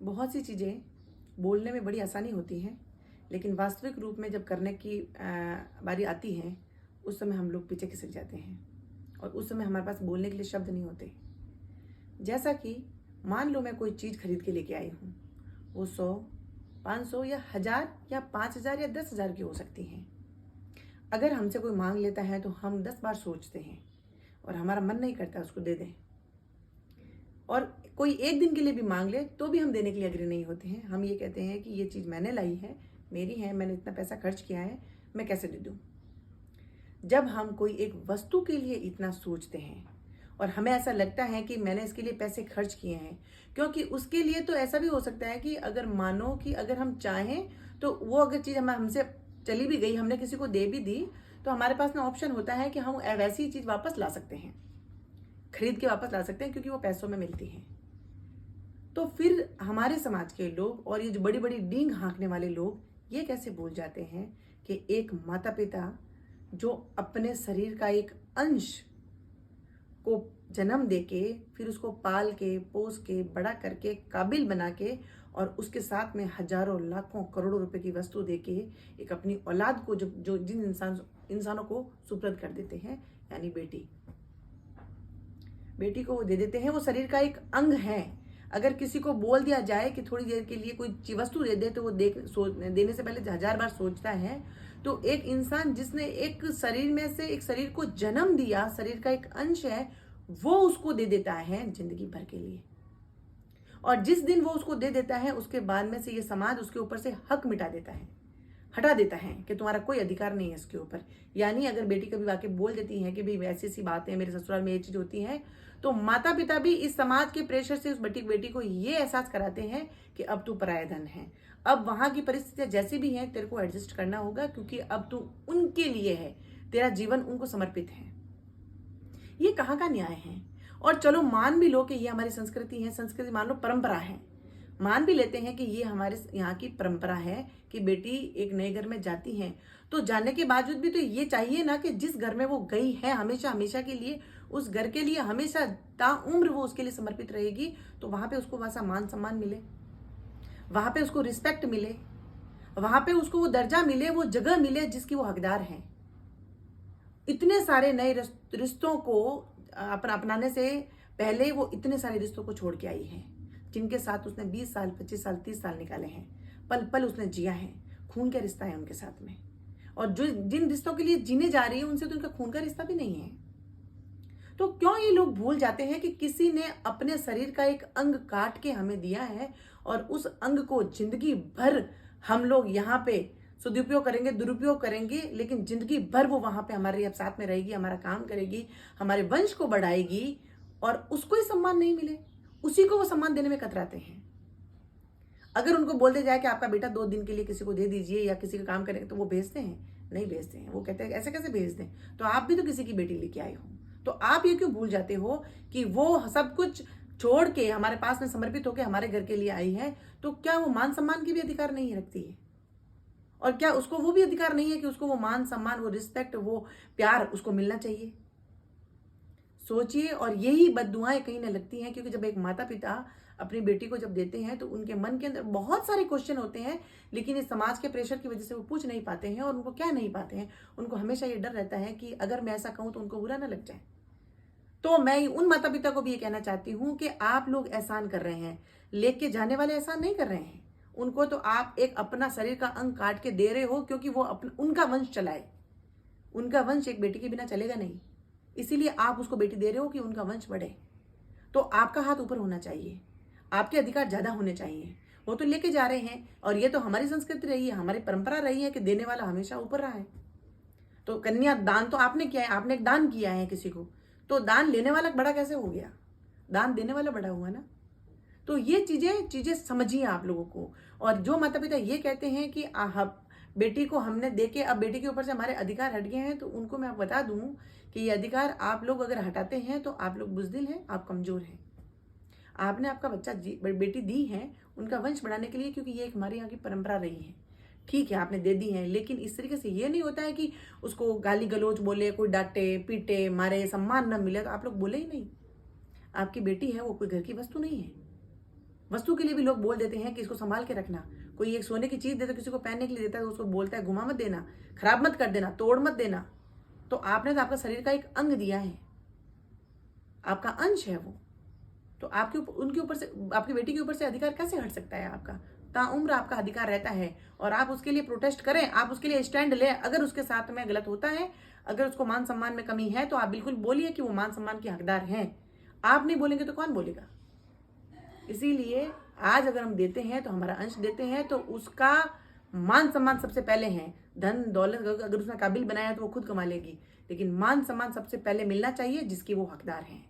बहुत सी चीज़ें बोलने में बड़ी आसानी होती हैं, लेकिन वास्तविक रूप में जब करने की बारी आती है, उस समय हम लोग पीछे खिसक जाते हैं और उस समय हमारे पास बोलने के लिए शब्द नहीं होते। जैसा कि मान लो मैं कोई चीज़ खरीद के लेके आई हूँ, वो 100, 500 या 1000 या 5000 या 10,000 की हो सकती हैं। अगर हमसे कोई मांग लेता है तो हम 10 बार सोचते हैं और हमारा मन नहीं करता उसको दे दें। और कोई एक दिन के लिए भी मांग ले तो भी हम देने के लिए अग्री नहीं होते हैं। हम ये कहते हैं कि ये चीज़ मैंने लाई है, मेरी है, मैंने इतना पैसा खर्च किया है, मैं कैसे दे दूँ। जब हम कोई एक वस्तु के लिए इतना सोचते हैं और हमें ऐसा लगता है कि मैंने इसके लिए पैसे खर्च किए हैं, क्योंकि उसके लिए तो ऐसा भी हो सकता है कि अगर मानो कि अगर हम चाहें तो वो अगर चीज़ हमसे चली भी गई, हमने किसी को दे भी दी, तो हमारे पास ना ऑप्शन होता है कि हम वैसी चीज़ वापस ला सकते हैं, खरीद के वापस ला सकते हैं, क्योंकि वो पैसों में मिलती है। तो फिर हमारे समाज के लोग और ये जो बड़ी बड़ी डींग हाँकने वाले लोग ये कैसे भूल जाते हैं कि एक माता पिता जो अपने शरीर का एक अंश को जन्म देके फिर उसको पाल के पोस के बड़ा करके काबिल बना के और उसके साथ में हजारों लाखों करोड़ों रुपए की वस्तु देके एक अपनी औलाद को जो जो जिन इंसानों को सुपुर्द कर देते हैं, यानी बेटी को वो दे देते हैं। वो शरीर का एक अंग है। अगर किसी को बोल दिया जाए कि थोड़ी देर के लिए कोई वस्तु दे दे तो वो देने से पहले 1000 बार सोचता है। तो एक इंसान जिसने एक शरीर में से एक शरीर को जन्म दिया, शरीर का एक अंश है, वो उसको दे देता है जिंदगी भर के लिए। और जिस दिन वो उसको दे देता है उसके बाद में से ये समाज उसके ऊपर से हक मिटा देता है, हटा देता है कि तुम्हारा कोई अधिकार नहीं है इसके ऊपर। यानी अगर बेटी कभी वाकई बोल देती है कि भाई ऐसी ऐसी बात है, मेरे ससुराल में ये चीज होती है, तो माता पिता भी इस समाज के प्रेशर से उस बेटी को ये एहसास कराते हैं कि अब तू पराया धन है, अब वहां की परिस्थितियां जैसी भी हैं तेरे को एडजस्ट करना होगा, क्योंकि अब तू उनके लिए है, तेरा जीवन उनको समर्पित है। ये कहाँ का न्याय है। और चलो मान भी लो कि ये हमारी संस्कृति है, संस्कृति मान लो परंपरा है, मान भी लेते हैं कि ये हमारे यहाँ की परंपरा है कि बेटी एक नए घर में जाती है, तो जाने के बावजूद भी तो ये चाहिए ना कि जिस घर में वो गई है हमेशा हमेशा के लिए, उस घर के लिए हमेशा ताउम्र वो उसके लिए समर्पित रहेगी, तो वहां पे उसको वैसा मान सम्मान मिले, वहां पे उसको रिस्पेक्ट मिले, वहां पे उसको वो दर्जा मिले, वो जगह मिले जिसकी वो हकदार है। इतने सारे नए रिश्तों को अपनाने से पहले वो इतने सारे रिश्तों को छोड़ के आई है, जिनके साथ उसने 20 साल 25 साल 30 साल निकाले हैं, पल पल उसने जिया है, खून का रिश्ता है उनके साथ में। और जो जिन रिश्तों के लिए जीने जा रही है उनसे तो उनका खून का रिश्ता भी नहीं है। तो क्यों ये लोग भूल जाते हैं कि किसी ने अपने शरीर का एक अंग काट के हमें दिया है और उस अंग को जिंदगी भर हम लोग यहाँ पे सदुपयोग करेंगे, दुरुपयोग करेंगे, लेकिन जिंदगी भर वो वहां पे हमारे साथ में रहेगी, हमारा काम करेगी, हमारे वंश को बढ़ाएगी, और उसको ही सम्मान नहीं मिले, उसी को वो सम्मान देने में कतराते हैं। अगर उनको बोल दिया जाए कि आपका बेटा 2 दिन के लिए किसी को दे दीजिए या किसी का काम करें, तो वो भेजते हैं? नहीं भेजते हैं। वो कहते हैं ऐसे कैसे भेज दें, तो आप भी तो किसी की बेटी लेके आए हो, तो आप ये क्यों भूल जाते हो कि वो सब कुछ छोड़ के हमारे पास में समर्पित होकर हमारे घर के लिए आई है, तो क्या वो मान सम्मान की भी अधिकार नहीं रखती है? और क्या उसको वो भी अधिकार नहीं है कि उसको वो मान सम्मान, वो रिस्पेक्ट, वो प्यार उसको मिलना चाहिए? सोचिए। और यही बद्दुआएं कहीं ना लगती हैं, क्योंकि जब एक माता पिता अपनी बेटी को जब देते हैं तो उनके मन के अंदर बहुत सारे क्वेश्चन होते हैं, लेकिन इस समाज के प्रेशर की वजह से वो पूछ नहीं पाते हैं। और उनको क्या नहीं पाते हैं, उनको हमेशा ये डर रहता है कि अगर मैं ऐसा कहूं तो उनको बुरा ना लग जाए। तो मैं उन माता पिता को भी ये कहना चाहती हूँ कि आप लोग एहसान कर रहे हैं, लेके जाने वाले एहसान नहीं कर रहे हैं। उनको तो आप एक अपना शरीर का अंग काट के दे रहे हो, क्योंकि वो उनका वंश चलाए। उनका वंश एक बेटी के बिना चलेगा नहीं, इसीलिए आप उसको बेटी दे रहे हो कि उनका वंश बढ़े। तो आपका हाथ ऊपर होना चाहिए, आपके अधिकार ज्यादा होने चाहिए। वो तो लेके जा रहे हैं, और ये तो हमारी संस्कृति रही है, हमारी परंपरा रही है कि देने वाला हमेशा ऊपर रहा है। तो कन्या दान तो आपने किया है, आपने एक दान किया है किसी को, तो दान लेने वाला बड़ा कैसे हो गया? दान देने वाला बड़ा हुआ ना। तो ये चीजें समझिए आप लोगों को। और जो माता पिता ये कहते हैं कि बेटी को हमने देके अब बेटी के ऊपर से हमारे अधिकार हट गए हैं, तो उनको मैं बता दूं कि ये अधिकार आप लोग अगर हटाते हैं तो आप लोग बुजदिल हैं, आप कमजोर हैं। आपने आपका बच्चा बेटी दी है उनका वंश बढ़ाने के लिए, क्योंकि ये एक हमारे यहाँ की परंपरा रही है। ठीक है, आपने दे दी है, लेकिन इस तरीके से ये नहीं होता है कि उसको गाली गलौज बोले, कोई डांटे पीटे मारे, सम्मान न मिले तो आप लोग बोले ही नहीं। आपकी बेटी है, वो कोई घर की वस्तु नहीं है। वस्तु के लिए भी लोग बोल देते हैं कि इसको संभाल के रखना। कोई एक सोने की चीज देता है, किसी को पहनने के लिए देता है, तो उसको बोलता है घुमा मत देना, खराब मत कर देना, तोड़ मत देना। तो आपने तो आपका शरीर का एक अंग दिया है, आपका अंश है वो, तो आपके उनके ऊपर से, आपकी बेटी के ऊपर से अधिकार कैसे हट सकता है आपका? ताउम्र आपका अधिकार रहता है और आप उसके लिए प्रोटेस्ट करें, आप उसके लिए स्टैंड लें। अगर उसके साथ में गलत होता है, अगर उसको मान सम्मान में कमी है, तो आप बिल्कुल बोलिए कि वो मान सम्मान के हकदार हैं। आप नहीं बोलेंगे तो कौन बोलेगा? इसीलिए आज अगर हम देते हैं तो हमारा अंश देते हैं, तो उसका मान सम्मान सबसे पहले है। धन दौलत अगर उसने काबिल बनाया तो वो खुद कमा लेगी, लेकिन मान सम्मान सबसे पहले मिलना चाहिए जिसकी वो हकदार हैं।